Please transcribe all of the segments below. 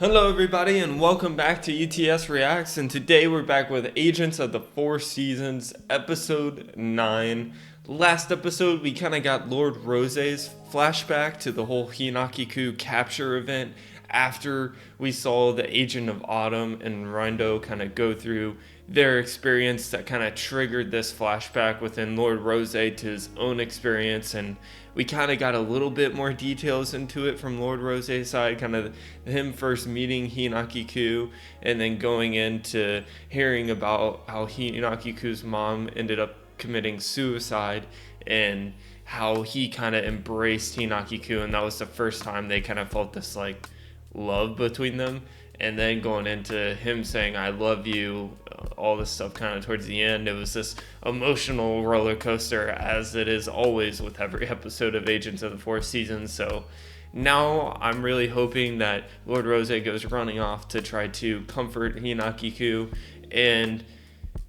Hello, everybody, and welcome back to ETS Reacts. And today we're back with Agents of the Four Seasons, episode 9. Last episode, we kind of got Lord Rose's flashback to the whole Hinakiku capture event after we saw the Agent of Autumn and Rindo kind of go through their experience that kind of triggered this flashback within Lord Rose to his own experience. And we kind of got a little bit more details into it from Lord Rose's side, kind of him first meeting Hinaki-ku and then going into hearing about how Hinaki-ku's mom ended up committing suicide and how he kind of embraced Hinaki-ku, and that was the first time they kind of felt this like love between them. And then going into him saying I love you, all this stuff kind of towards the end, it was this emotional roller coaster, as it is always with every episode of Agents of the Four Seasons. So now I'm really hoping that Lord Rose goes running off to try to comfort Hinaki-ku and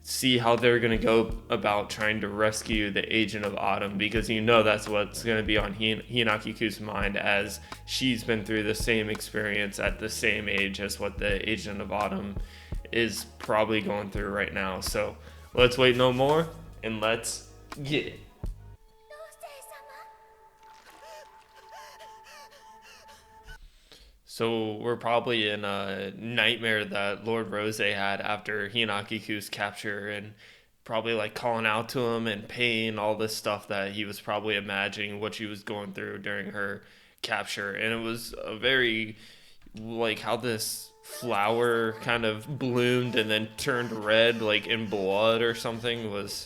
see how they're going to go about trying to rescue the Agent of Autumn, because you know that's what's going to be on Hinaki-ku's mind, as she's been through the same experience at the same age as what the Agent of Autumn is probably going through right now. So let's wait no more and let's get it. So we're probably in a nightmare that Lord Rose had after Hinaki-ku's capture, and probably like calling out to him and pain, all this stuff that he was probably imagining what she was going through during her capture. And it was a very, like, how this flower kind of bloomed and then turned red like in blood or something was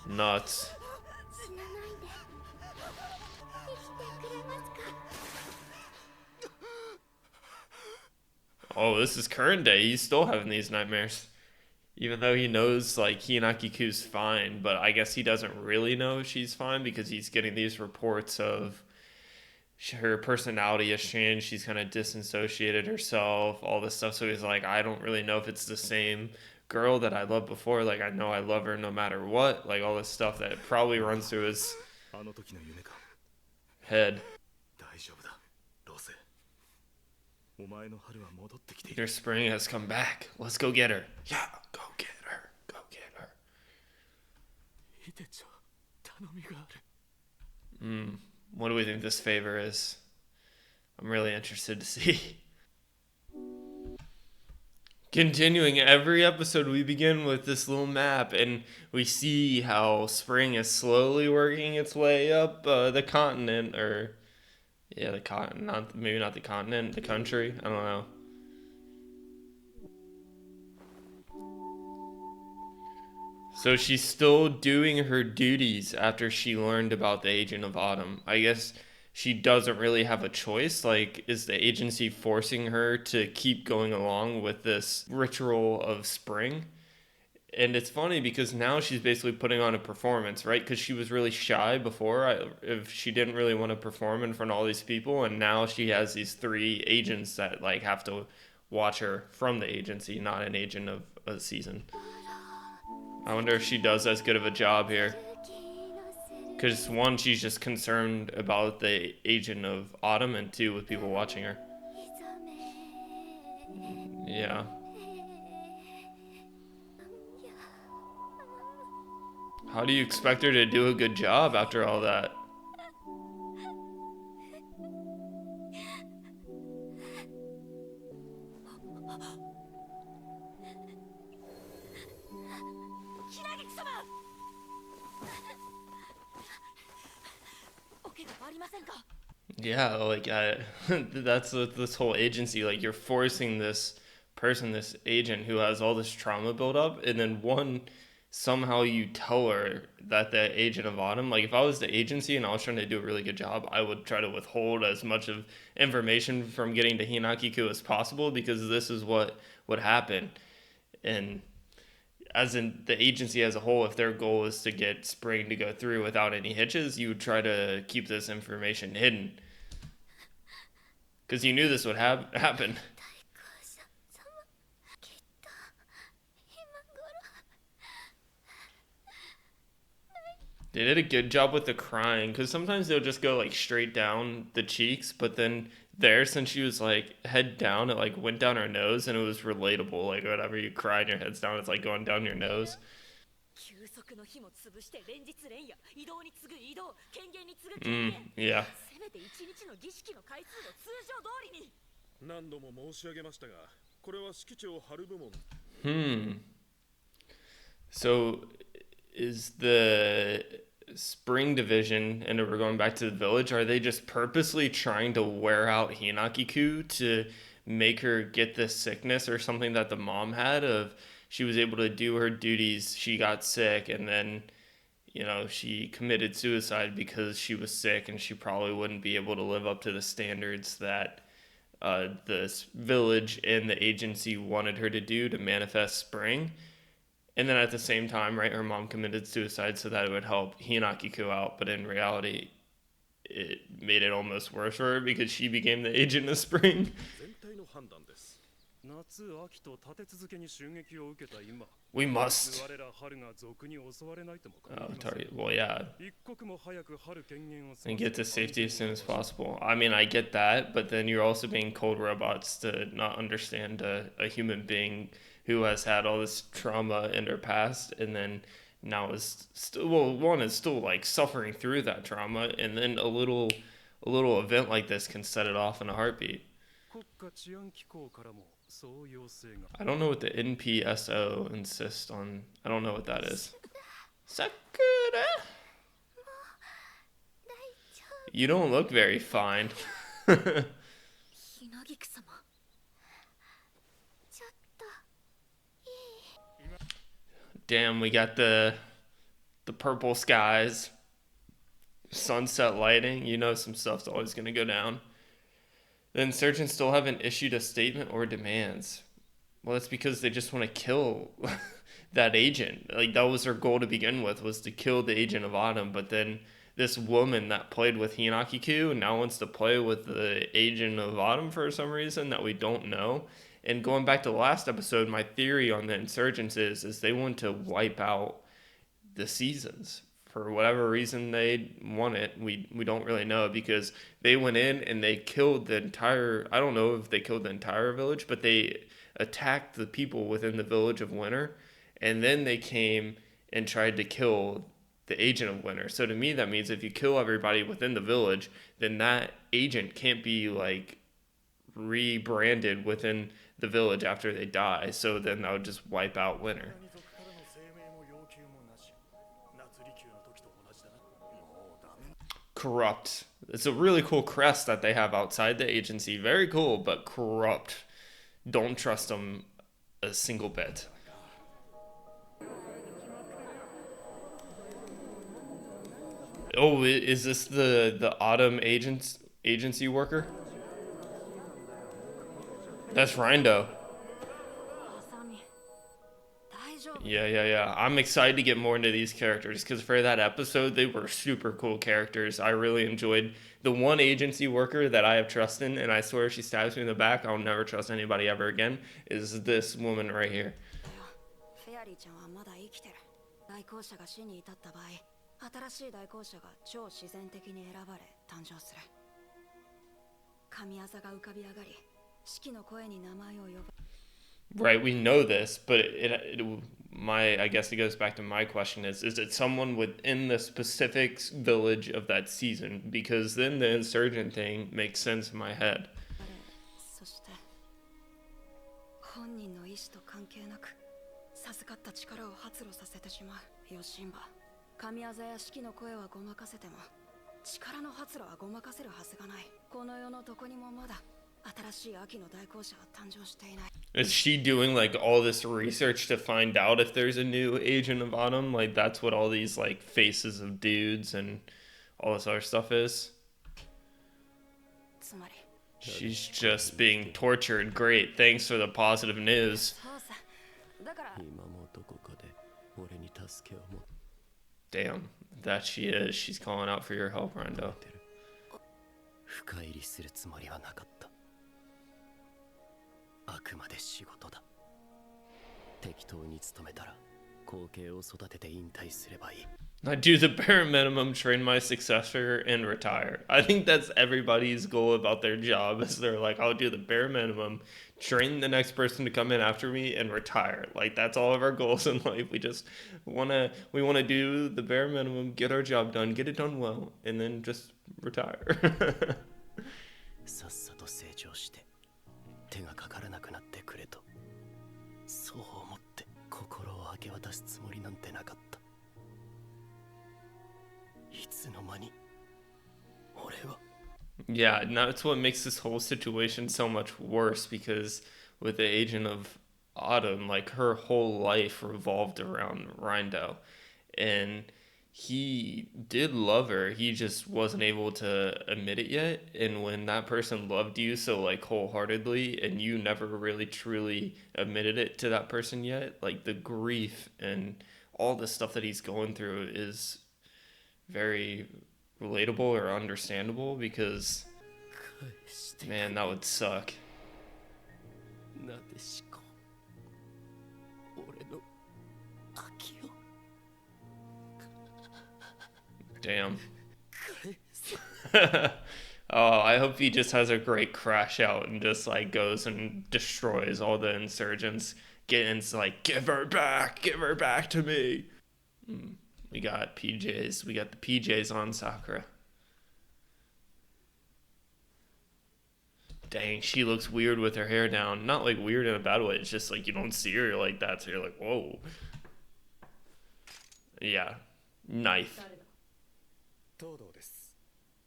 nuts. Oh, this is current day. He's still having these nightmares. Even though he knows like Hinaki-ku's fine, but I guess he doesn't really know she's fine because he's getting these reports of her personality has changed. She's kind of disassociated herself, all this stuff. So he's like, I don't really know if it's the same girl that I loved before. Like, I know I love her no matter what. Like, all this stuff that probably runs through his head. Your spring has come back. Let's go get her. Yeah, go get her. Go get her. What do we think this favor is? I'm really interested to see. Continuing every episode, we begin with this little map, and we see how spring is slowly working its way up the continent, or yeah, the continent, not maybe not the continent, the country. I don't know. So she's still doing her duties after she learned about the Agent of Autumn. I guess she doesn't really have a choice. Like, is the agency forcing her to keep going along with this ritual of spring? And it's funny because now she's basically putting on a performance, right? Because she was really shy before, if she didn't really want to perform in front of all these people, and now she has these three agents that like have to watch her from the agency, not an agent of a season. I wonder if she does as good of a job here. Because one, she's just concerned about the agent of Autumn, and two, with people watching her. Yeah. How do you expect her to do a good job after all that? Yeah, like that's what this whole agency. Like, you're forcing this person, this agent who has all this trauma built up, and then one, somehow you tell her that the Agent of Autumn. Like, if I was the agency and I was trying to do a really good job, I would try to withhold as much of information from getting to Hinaki-ku as possible, because this is what would happen. And as in the agency as a whole, if their goal is to get spring to go through without any hitches, you would try to keep this information hidden, because you knew this would happen. They did a good job with the crying, because sometimes they'll just go like straight down the cheeks, but then there since she was like head down. It like went down her nose, and it was relatable. Like whenever you cry and your head's down, it's like going down your nose. 休息の日も潰して連日連夜移動に次ぐ移動権限に次ぐ権限 Yeah. せめて一日の儀式の回数を通常通りに何度も申し上げましたが、これは指揮長春部門。So is the spring division, and we're going back to the village, are they just purposely trying to wear out Hinakiku to make her get this sickness or something that the mom had of she was able to do her duties, she got sick, and then she committed suicide because she was sick and she probably wouldn't be able to live up to the standards that this village and the agency wanted her to do to manifest spring. And then at the same time, right, her mom committed suicide so that it would help Hinakiku out. But in reality, it made it almost worse for her because she became the agent of spring. 全体の判断です。夏秋と立て続けに襲撃を受けた今、We must. 我ら春が賊に襲われないとも限り Oh, ません。 target. Well, yeah. 一刻も早く春権限を And get to safety as soon as possible. I mean, I get that, but then you're also being cold robots to not understand a human being who has had all this trauma in their past and then now is still, well, one is still like suffering through that trauma, and then a little event like this can set it off in a heartbeat. 国家治安機構からもそう要請が。 I don't know what the NPSO insists on. I don't know what that is. Sakura? You don't look very fine. ひなぎく様ちょっと Damn, we got the purple skies, sunset lighting. You know some stuff's always gonna go down. The insurgents still haven't issued a statement or demands. Well, that's because they just want to kill that agent. Like that was their goal to begin with, was to kill the agent of Autumn. But then this woman that played with Hinakiku now wants to play with the agent of Autumn for some reason that we don't know. And going back to the last episode, my theory on the insurgents is they want to wipe out the seasons. For whatever reason they want it, we don't really know, because they went in and they killed the entire, I don't know if they killed the entire village, but they attacked the people within the village of Winter, and then they came and tried to kill the agent of Winter. So to me that means if you kill everybody within the village, then that agent can't be like rebranded within the village after they die, so then that would just wipe out Winter. 二族からの声明も要求もなし。夏利休の時と同じだな。もうダメ。 Corrupt. It's a really cool crest that they have outside the agency. Very cool, but corrupt. Don't trust them a single bit. Oh, is this the Autumn agency worker? That's Rindo. ハサミ大丈夫 Yeah. I'm excited to get more into these characters because for that episode, they were super cool characters. I really enjoyed the one agency worker that I have trust in, and I swear if she stabs me in the back, I'll never trust anybody ever again, is this woman right here. フェアリーちゃんはまだ生きてる代行者が死に至った場合新しい代行者が超自然的に選ばれ誕生する神業が浮かび上がり式の声に名前を呼ぶ Right, we know this, but I guess it goes back to my question is it someone within the specific village of that season? Because then the insurgent thing makes sense in my head. そして本人の意志と関係なく授かった力を発露させてしまうヨシンバ神業や式の声はごまかせても力の発露はごまかせるはずがないこの世のどこにもまだ新しい秋の代行者は誕生していない Is she doing like all this research to find out if there's a new agent of Autumn? Like that's what all these like faces of dudes and all this other stuff is? つまり She's just being tortured. Great, thanks for the positive news. そうさだから今もどこかで俺に助けを求 Damn, that she is. She's calling out for your help, Rando. めてる深入りするつもりはなかったあくまで仕事だ適当に勤めたら後継を育てて引退すればいい I do the bare minimum, train my successor, and retire. I think that's everybody's goal about their job is they're like, I'll do the bare minimum, train the next person to come in after me, and retire. Like that's all of our goals in life. We wanna do the bare minimum, get our job done, get it done well, and then just retire. さっさと成長して手がかからなくなってくれとそう思って心を明け渡すつもりなんてなかったいつの間に俺は Yeah, and that's what makes this whole situation so much worse because with the Agent of Autumn, like her whole life revolved around Rindell. And he did love her, he just wasn't able to admit it yet. And when that person loved you so like wholeheartedly and you never really truly admitted it to that person yet, like the grief and all the stuff that he's going through is very relatable or understandable because 返して man, that would suck. なでしこ俺の秋を Damn. 返せ Oh, I hope he just has a great crash out and just like goes and destroys all the insurgents. Gideon's like, give her back to me. We got PJs. We got the PJs on Sakura. Dang, she looks weird with her hair down. Not like weird in a bad way. It's just like you don't see her like that, so you're like, whoa. Yeah. Knife. 東堂です。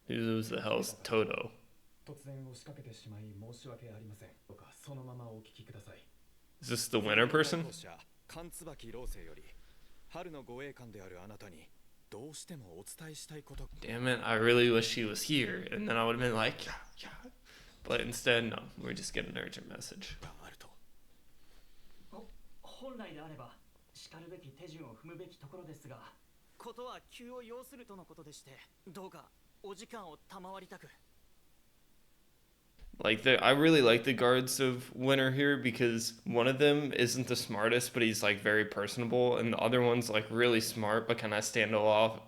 Who the hell's Toto? 突然押しかけてしまい申し訳ありません。どうかそのままお聞きください。 Is this the winner person? 関椿老生より春の護衛官であるあなたにどうしてもお伝えしたいこと。 Damn it, I really wish she was here. And then I would have been like, yeah, yeah. But instead, no. We're just getting an urgent message. があると。本来であればしかるべき手順を踏むべきところですがことは急を要するとのことでしてどうかお時間を賜りたく Like I really like the guards of Winter here because one of them isn't the smartest, but he's like very personable, and the other one's like really smart but kind of standoff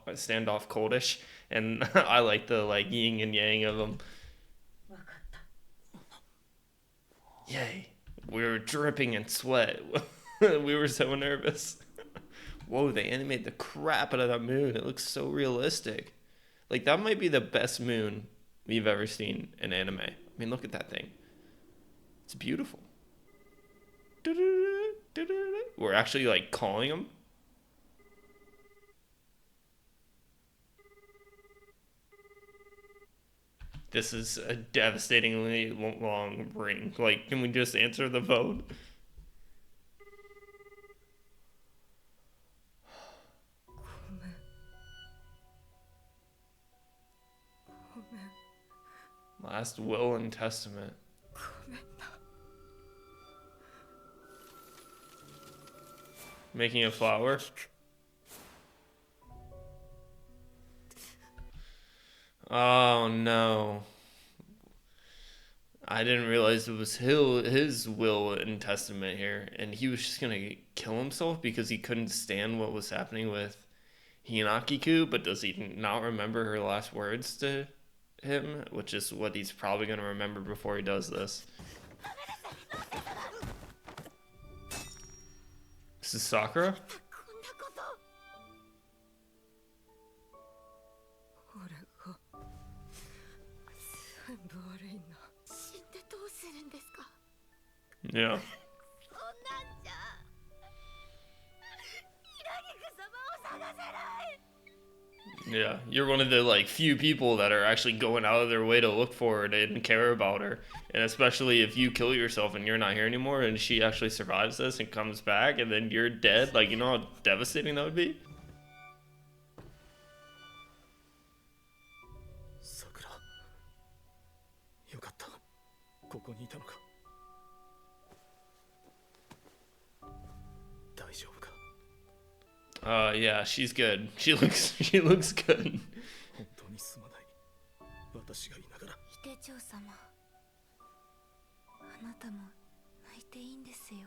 coldish. And I like the like yin and yang of them. わかった Yay! We were dripping in sweat. We were so nervous. Whoa! They animated the crap out of that moon. It looks so realistic. Like that might be the best moon we've ever seen in anime. I mean, look at that thing. It's beautiful. We're actually like calling them. This is a devastatingly long ring. Like, can we just answer the phone? Last will and testament. Making a flower. Oh no. I didn't realize it was his will and testament here, and he was just gonna kill himself because he couldn't stand what was happening with Hinakiku, but does he not remember her last words to him, which is what he's probably gonna remember before he does this. This is Sakura? 俺が全部悪いな死んでどうするんですか Yeah. そんなんじゃヒラギク様を探せない Yeah, you're one of the like few people that are actually going out of their way to look for her and care about her. And especially if you kill yourself and you're not here anymore and she actually survives this and comes back and then you're dead, like you know how devastating that would be? さくら、よかった。ここにいたのか。大丈夫か。Yeah, she's good. She looks good. 本当にすまない。私がいながら。秀長様あなたも泣いていいんですよ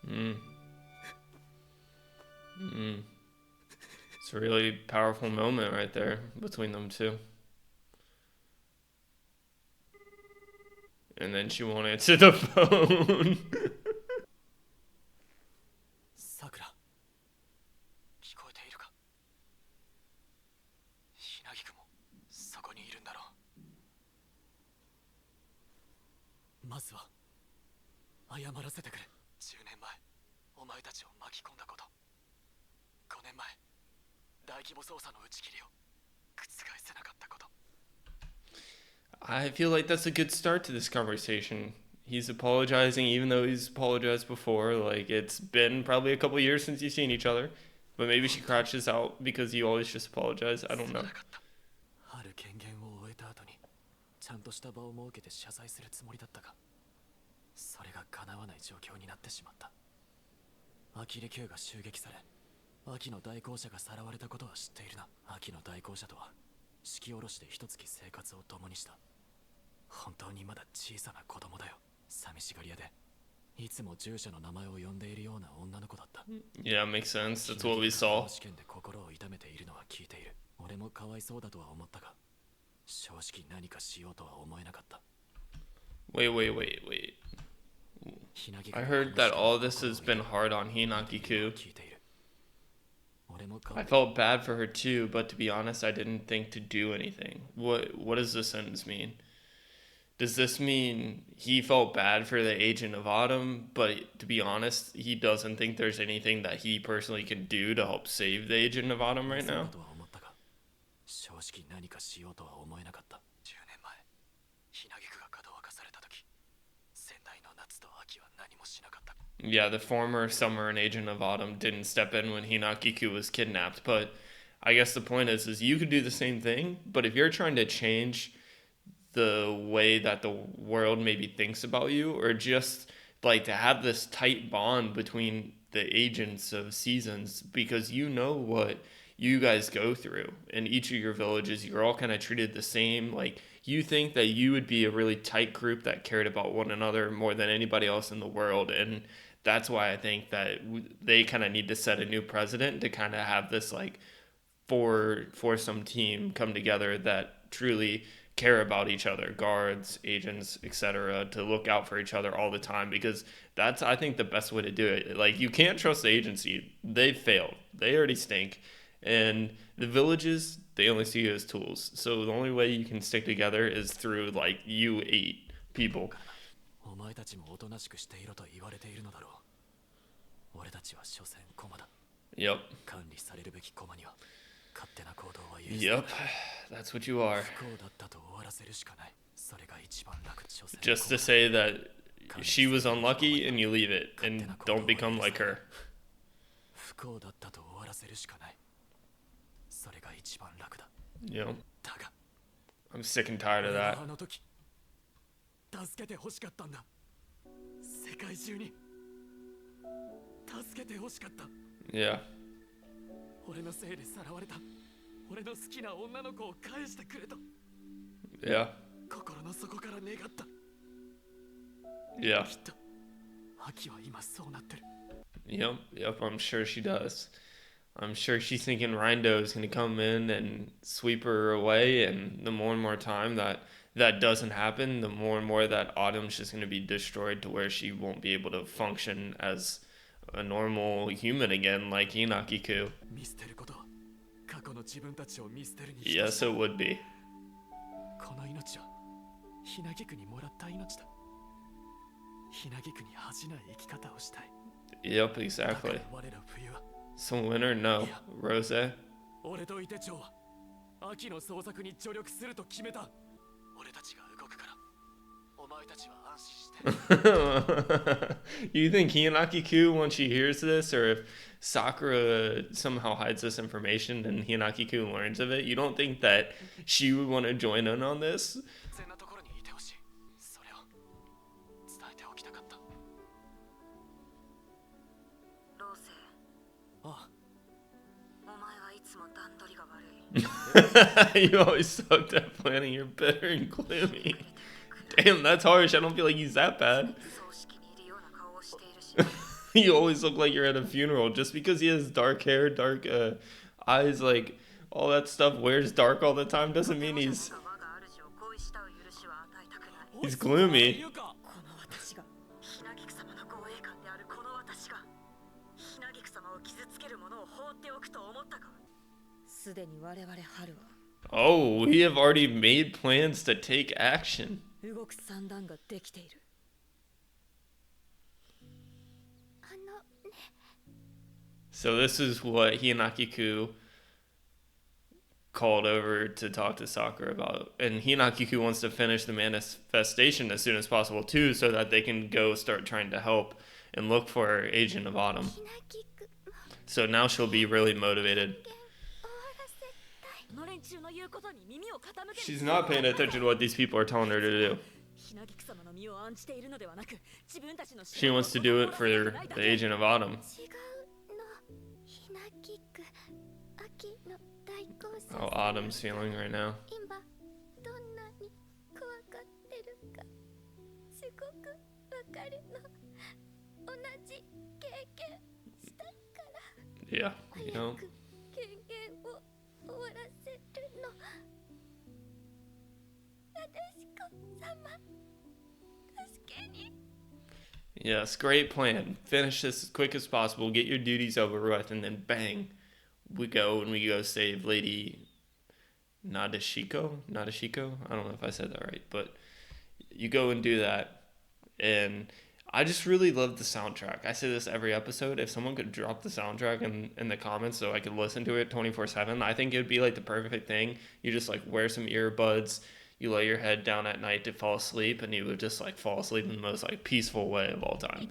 Mm. It's a really powerful moment right there between them two. And then she won't answer the phone. さくら聞こえているか。ひなぎくもそこにいるんだろう。まずは謝らせてくれ。10年前お前たちを巻き込んだこと、5年前大規模捜査の打ち切りを覆せなかったこと。 I feel like that's a good start to this conversation. He's apologizing even though he's apologized before. Like, it's been probably a couple years since you've seen each other. But maybe she crotches out because you always just apologize. I don't know. ある権限を終えた後にちゃんとした場を設けて謝罪するつもりだったが、それが叶わない状況になってしまった。アキレ Q が襲撃され、秋の代行者がさらわれたことは知っているな。秋の代行者とは式下ろしで一月生活を共にした。本当にまだ小さな子供だよ。寂しがり屋でいつも従者の名前を呼んでいるような女の子だった。 Yeah, makes sense. That's what we saw. 試験で心を痛めているのは聞いている。俺もかわいそうだとは思ったが、正直何かしようとは思えなかった。 Wait. I heard that all this has been hard on Hinaki-ku. I felt bad for her too, but to be honest, I didn't think to do anything. What does this sentence mean? Does this mean he felt bad for the Agent of Autumn, but to be honest, he doesn't think there's anything that he personally can do to help save the Agent of Autumn right now? 正直何かしようとは思えなかった。10年前、ひなぎくが門をかされた時、先代の夏と秋は何もしなかった。 Yeah, the former Summer and Agent of Autumn didn't step in when Hinaki-ku was kidnapped, but I guess the point is you could do the same thing, but if you're trying to change the way that the world maybe thinks about you, or just like to have this tight bond between the agents of seasons, because you know what you guys go through in each of your villages, you're all kind of treated the same. Like, you think that you would be a really tight group that cared about one another more than anybody else in the world, and that's why I think that they kind of need to set a new precedent to kind of have this like foursome team come together that truly care about each other, guards, agents, etc., to look out for each other all the time, because that's, I think, the best way to do it. Like, you can't trust the agency. They've failed. They already stink. And the villages, they only see you as tools. So the only way you can stick together is through, like, you 8 people. お前たちもおとなしくしていろと言われているのだろう。俺たちは所詮駒だ。 Yep. 管理されるべき駒には勝手な行動は許せない。 Yep. That's what you are. 不幸だったと終わらせるしかない。それが一番楽。所詮 Just to say that she was unlucky and you leave it and don't become like her. 不幸だったと終わらせるしかない。それが一番楽だ。 You know, だが I'm sick and tired of 俺は that. あの時助けて欲しかったんだ。世界中に助けて欲しかった。 Yeah. 俺のせいでさらわれた俺の好きな女の子を返してくれと Yeah. 心の底から願った。 Yeah. きっと秋は今そうなってる。 Yep. I'm sure she does. I'm sure she's thinking Rindo is going to come in and sweep her away, and the more and more time that doesn't happen, the more and more that Autumn's just going to be destroyed to where she won't be able to function as a normal human again, like Hinaki-ku. 見捨てることは過去の自分たちを見捨てるに Yes, it would be. この命はひなぎくにもらった命だ。ひなぎくに恥じない生き方をしたい。 Yep, だか exactly. ら我ら冬は So winter, no. Rose? 俺と伊手長は秋の捜索に助力すると決めた。俺たちが動くからお前たちは安心して。You think Hinaki-ku, once she hears this, or if Sakura somehow hides this information and Hinaki-ku learns of it, you don't think that she would want to join in on this? 安全なところにいてほしい。それを伝えておきたかった。ローセああ、お前はいつも段取りが悪い。 You always sucked at planning. You're bitter and gloomy. Damn, that's harsh. I don't feel like he's that bad. 葬式にいるような顔をしているし You always look like you're at a funeral. Just because he has dark hair, dark eyes, like all that stuff, wears dark all the time doesn't mean he's gloomy. この私がひなぎく様の護衛官であるこの私がひなぎく様を傷つける者を放っておくと思ったか。すでに我々春は Oh, we have already made plans to take action. 動く算段ができている。So this is what Hinakiku called over to talk to Sakura about. And Hinakiku wants to finish the manifestation as soon as possible too, so that they can go start trying to help and look for Agent of Autumn. So now she'll be really motivated. She's not paying attention to what these people are telling her to do. She wants to do it for the Agent of Autumn. How Autumn's feeling right now. Yeah, you know. Yes, great plan. Finish this as quick as possible, get your duties over with, and then bang, we go save Lady Nadeshiko? I don't know if I said that right, but you go and do that. And I just really love the soundtrack. I say this every episode. If someone could drop the soundtrack in the comments so I could listen to it 24/7, I think it would be like the perfect thing. You just like wear some earbuds, you lay your head down at night to fall asleep, and you would just like fall asleep in the most like peaceful way of all time.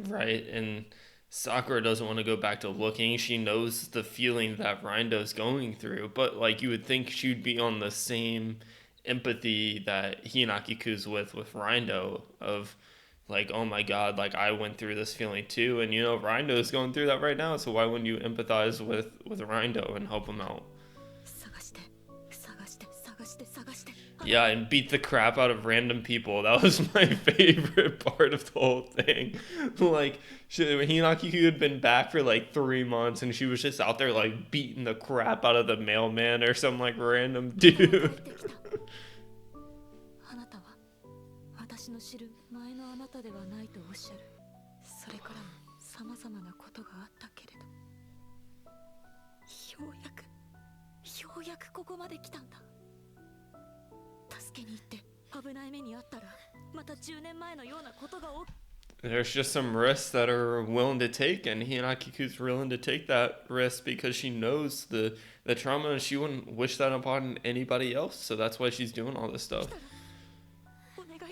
Right, and Sakura doesn't want to go back to looking. She knows the feeling that Rindo's going through, but like you would think she'd be on the same empathy that Hinakiku's with Rindo of like, oh my god, like I went through this feeling too, and you know Rindo's going through that right now, so why wouldn't you empathize with Rindo and help him out? Yeah, and beat the crap out of random people. That was my favorite part of the whole thing. Like, Hinakiku had been back for like 3 months, and she was just out there like beating the crap out of the mailman or some like random dude. There's just some risks that are willing to take, and Hinakiku's willing to take that risk because she knows the trauma, and she wouldn't wish that upon anybody else, so that's why she's doing all this stuff.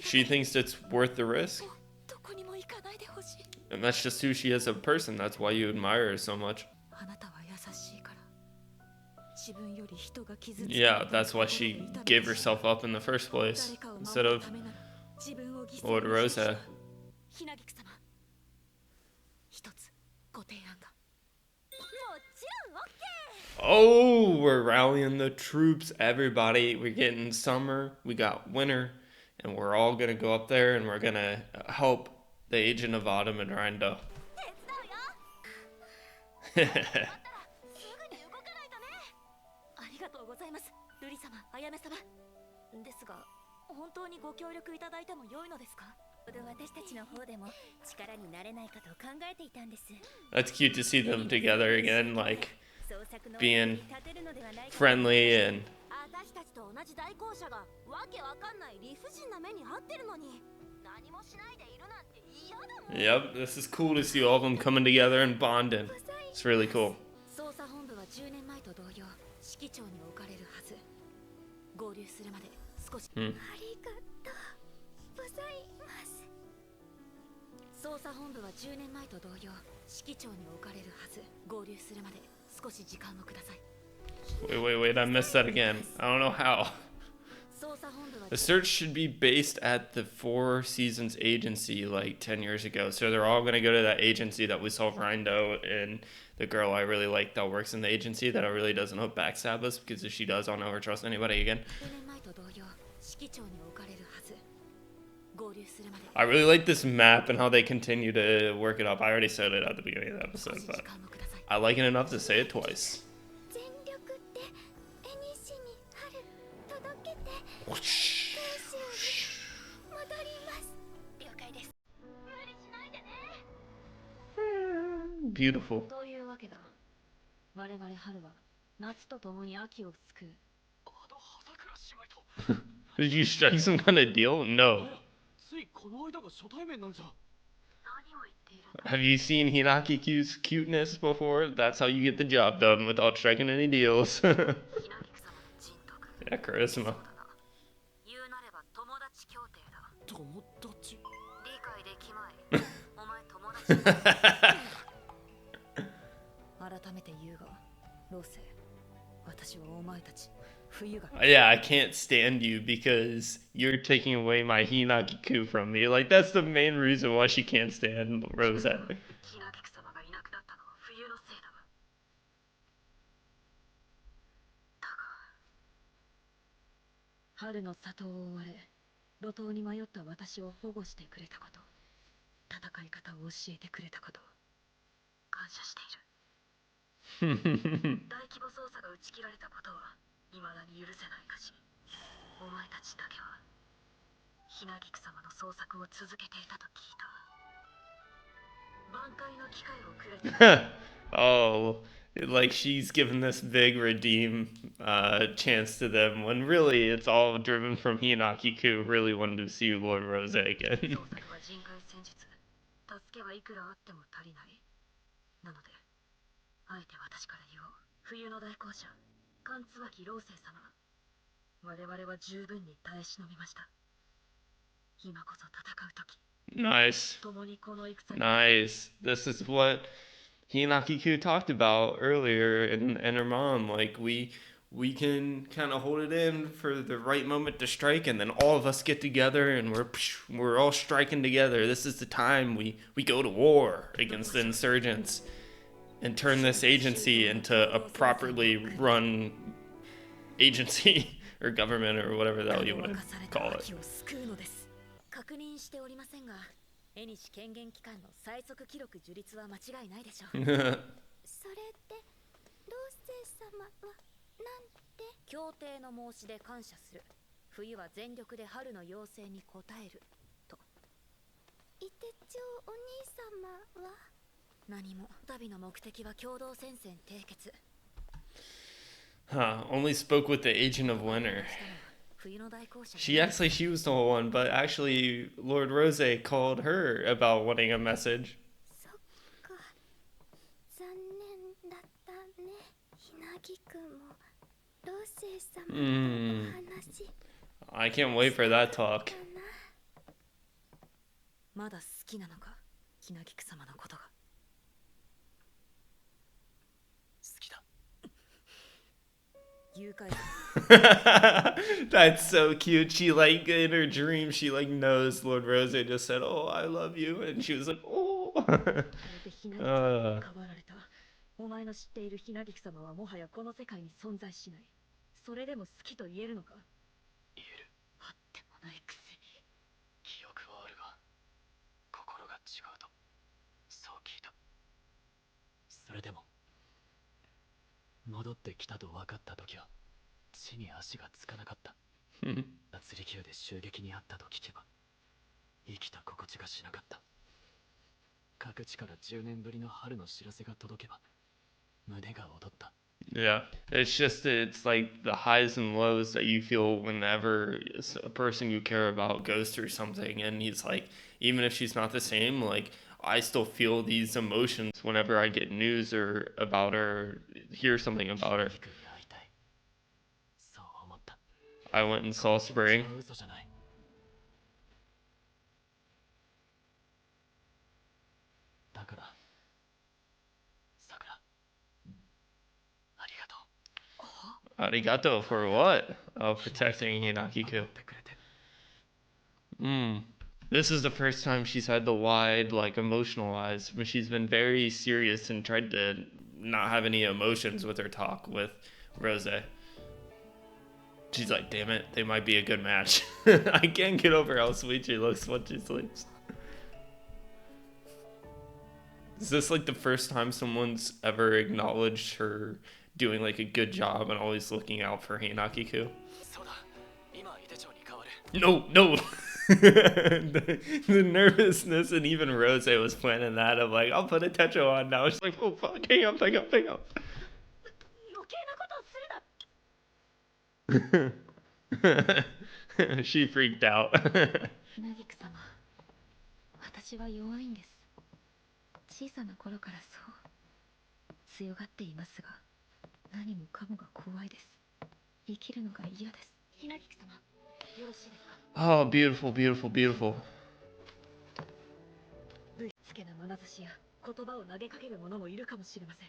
She thinks it's worth the risk, and that's just who she is as a person. That's why you admire her so much. Yeah, that's why she gave herself up in the first place instead of Lord Rosa. Oh, we're rallying the troops, everybody. We're getting summer, we got winter, and we're all gonna go up there and we're gonna help the Agent of Autumn and Rindo. 本当にご協力いただいても良いのですか？私たちの方でも力になれないかと考えていたんです。 That's cute to see them together again, like being friendly and. 私たちと同じ代行者がわけわかんない理不尽な目に遭ってるのに何もしないでいるなんて嫌だもん。 Yep, this is cool to see all of them coming together and bonding. It's really cool. 捜査本部は10年前と同様指揮長に置かれるはず。合流するまで少し。ありがとうございます。捜査本部は10年前と同様指揮長に置かれるはず。合流するまで少し時間をください。 Wait, I missed that again. I don't know how. The search should be based at the Four Seasons agency like 10 years ago. So they're all going to go to that agency that we saw Rindo and the girl I really like that works in the agency that I really doesn't hope backstab us, because if she does, I'll never trust anybody again. 合流するまで I really like this map and how they continue to work it up. I already said it at the beginning of the 少 episode, し but 時間をください I like it enough to say it twice. 全力で絵にしに春届けて Whoosh. 九州に戻ります了解です無理しないでね Beautiful. というわけだ我々春は夏と共に秋を救う Did you strike some kind of deal? No. ついこの間が初対面なんじゃ。 何を言っている Have you seen Hinaki Q's cuteness before? That's how you get the job done without striking any deals. ひなぎく様の人徳 yeah, charisma. 言うなれば友達協定だ友達。理解できまいお前友達だ改めて言うがローセ私はお前たち冬が Yeah, I can't stand you because you're taking away my Hinaki-ku from me. Like, that's the main reason why she can't stand Rose. ひなぎく様がいなくなったのは冬のせいだだが春の里を追われ路頭に迷った私を保護してくれたこと戦い方を教えてくれたこと感謝している大規模捜査が打ち切られたことは未だに許せないかしお前たちだけはひなぎく様の捜索を続けていたと聞いた挽回の機会をくれて Oh, like she's given this big redeem chance to them when really it's all driven from Hinaki-ku really wanted to see Lord Rose again. 捜索は人海戦術助けはいくらあっても足りないなのであえて私から言おう冬の大公社関椿老生様我々は十分に耐え忍びました今こそ戦う時 Nice. 共にこの戦に Nice. This is what Hinaki-ku talked about earlier and her mom. Like we can kind of hold it in for the right moment to strike, and then all of us get together and we're all striking together. This is the time we go to war against the insurgents and turn this agency into a properly run agency or government or whatever the hell you want to call it. 秋を救うのです確認しておりませんが絵西権限機関の最速記録樹立は間違いないでしょうそれって老生様はなんて協定の申し出感謝する冬は全力で春の要請に応えると伊手町お兄様は何も旅の目的は共同戦線締結 Huh, only spoke with the agent of winter. 冬の大公社 She acts like she was the one, but actually Lord Rose called her about wanting a message. そっか残念だったねひなぎくんも老生様とお話 I can't wait for that talk. かなまだ好きなのかひなぎく様のことが好きだ。誘拐 That's so cute. She like in her dream, she like knows Lord Rose just said, "Oh, I love you," and she was like, "Oh." これでひなぎく様に変わられたお前の知っているひなぎく様はもはやこの世界に存在しないそれでも好きと言えるのか言える。あってもないくせに記憶はあるが、心が違うと、そう聞いた。それでも、戻ってきたと分かった時は、地に足がつかなかった。脱力球で襲撃にあったと聞けば、生きた心地がしなかった。各地から10年ぶりの春の知らせが届けば、胸が躍った。Yeah, it's like the highs and lows that you feel whenever a person you care about goes through something, and he's like, even if she's not the same, like I still feel these emotions whenever I get news or about her, hear something about her. 陸に会いたい。そう思った。 I went and saw Spring. 嘘じゃない。だから、さくら、ありがとう。 Arigato for what? Oh, protecting Hinaki-ku. 守ってくれて。 This is the first time she's had the wide, like, emotional eyes. But she's been very serious and tried to not have any emotions with her talk with Rose. She's like, damn it, they might be a good match. I can't get over how sweet she looks when she sleeps. Is this like the first time someone's ever acknowledged her doing like a good job and always looking out for Hinakiku? そうだ、今井手町に変わる。 No, no. the nervousness, and even Rose was planning that of like, I'll put a Techo on now. She's like, oh fuck, hang up. 余計なことをするな。 She freaked out. ひなぎく様、私は弱いんです。小さな頃からそう強がっていますが、何もかもが怖いです。生きるのが嫌です。ひなぎく様、よろしいですか。 Oh, beautiful, beautiful, beautiful. ぶしつけな眼差しや言葉を投げかける者もいるかもしれません。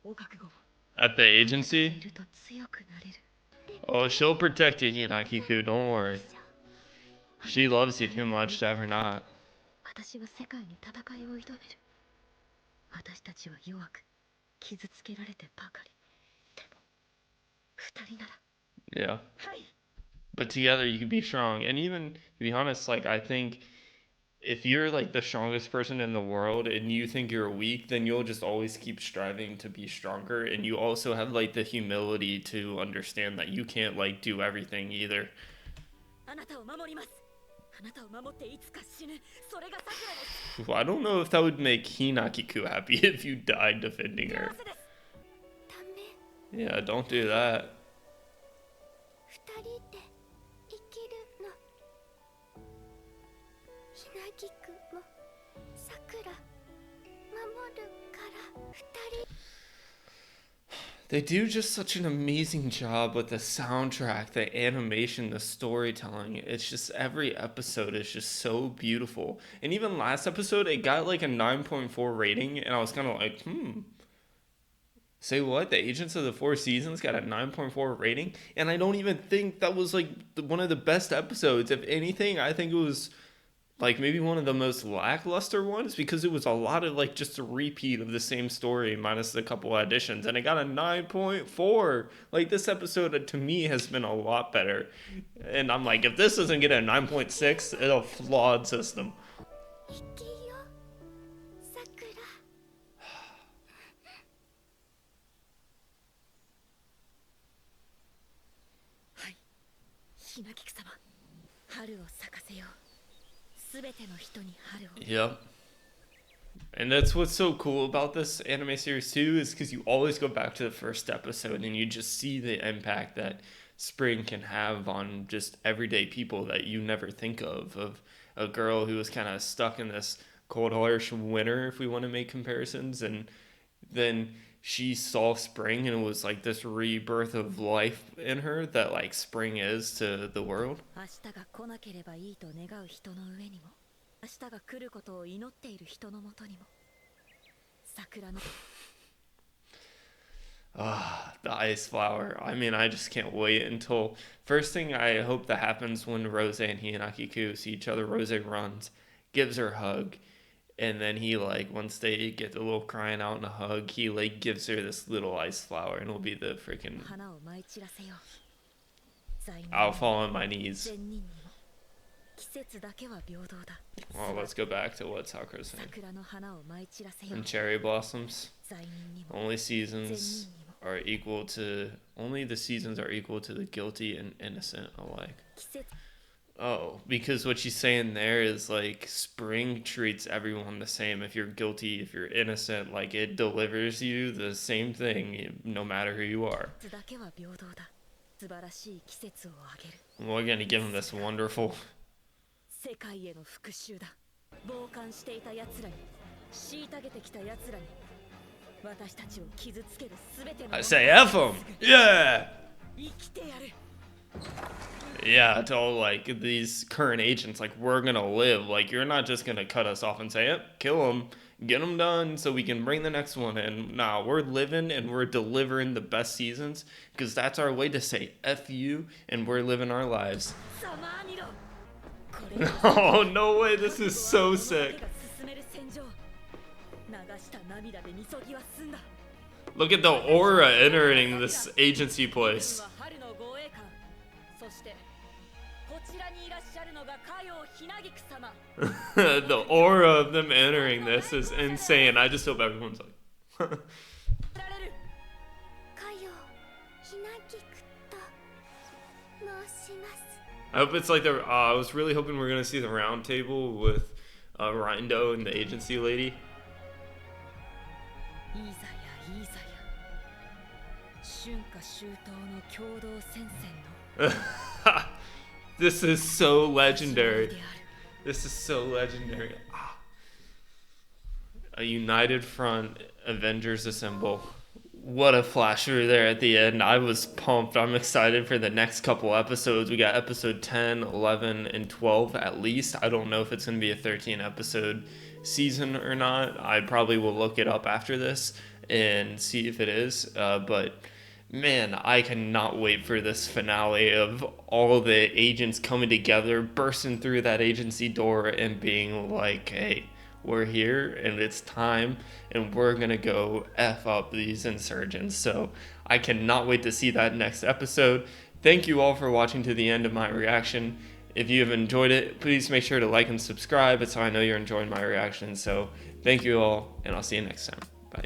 お覚悟を。 At the agency? いると強くなれる。 Oh, she'll protect you, Hinakiku, don't worry. She loves you too much to ever not. 私は世界に戦いを挑める。私たちは弱く傷つけられてばかり。でも二人なら。 Yeah. はい。 But together you can be strong. And even, to be honest, like, I think if you're like the strongest person in the world and you think you're weak, then you'll just always keep striving to be stronger. And you also have like the humility to understand that you can't like do everything either. あなたを守ります。あなたを守っていつか死ぬ。それがさくらです。 I don't know if that would make Hinakiku happy if you died defending her. 幸せです。ダメ。 Yeah, don't do that. 二人で生きるの。ひなぎくもさくら守るから二人。 They do just such an amazing job with the soundtrack, the animation, the storytelling. It's just every episode is just so beautiful. And even last episode, it got like a 9.4 rating, and I was kind of like, say what? The Agents of the Four Seasons got a 9.4 rating? And I don't even think that was like one of the best episodes. If anything, I think it was like maybe one of the most lackluster ones, because it was a lot of like just a repeat of the same story minus a couple additions, and it got a 9.4. Like, this episode to me has been a lot better, and I'm like, if this doesn't get a 9.6, it's a flawed system. 生きよさくら。はい、ひなぎく様、春を咲かせよう。すべての人に春を。 Yep. And that's what's so cool about this anime series too, is because you always go back to the first episode and you just see the impact that spring can have on just everyday people that you never think of a girl who was kind of stuck in this cold, harsh winter, if we want to make comparisons, and then she saw spring and it was like this rebirth of life in her that like spring is to the world. 明日が来なければいいと願う人の上にも、明日が来ることを祈っている人のもとにも、桜の。 Ah, the ice flower. I mean, I just can't wait until first thing I hope that happens when Rose and Hinakiku see each other. Rose runs, gives her a hug, and then he like once they get the little crying out in a hug, he like gives her this little ice flower, and it'll be the freaking. 花を舞い散らせよ。罪人 I'll fall on my knees. 善人にも季節だけは平等だ。 Well, let's go back to what Sakura's saying. 桜の花を舞い散らせよ。 And cherry blossoms. 罪人にも Only 善 seasons 人にも are equal to. Only the seasons are equal to the guilty and innocent alike. 季節。 Oh, because what she's saying there is like spring treats everyone the same. If you're guilty, if you're innocent, like it delivers you the same thing no matter who you are. 季節だけは平等だ。素晴らしい季節をあげる。 We're gonna give him this wonderful. 世界への復讐だ。傍観していた奴らに、虐げてきた奴らに、私たちを傷つけるすべての。 I say F him! Yeah! 生きてやる。 Yeah, to all like these current agents, like we're gonna live. Like you're not just gonna cut us off and say, yep, kill him, get him done so we can bring the next one in. Nah, we're living and we're delivering the best seasons because that's our way to say F you and we're living our lives. さまあ見ろ。これ Oh, no way, this is so sick. 進める戦場。流した涙でみそぎは済んだ。 Look at the aura entering this agency place. 春の護衛官 The aura of them entering this is insane. I just hope everyone's like. かよひなぎくと申します I hope it's like the. I was really hoping we were gonna see the round table with Rindo and the agency lady. いざやいざや春夏秋冬の共同戦線の This is so 始まり legendary. である This is so legendary. A united front, Avengers assemble. What a flasher there at the end. I was pumped. I'm excited for the next couple episodes. We got episode 10, 11, and 12 at least. I don't know if it's going to be a 13 episode season or not. I probably will look it up after this and see if it is. But man, I cannot wait for this finale of all the agents coming together, bursting through that agency door and being like, hey, we're here and it's time and we're gonna go F up these insurgents. So I cannot wait to see that next episode. Thank you all for watching to the end of my reaction. If you have enjoyed it, please make sure to like and subscribe. It's how I know you're enjoying my reaction. So thank you all, and I'll see you next time. Bye.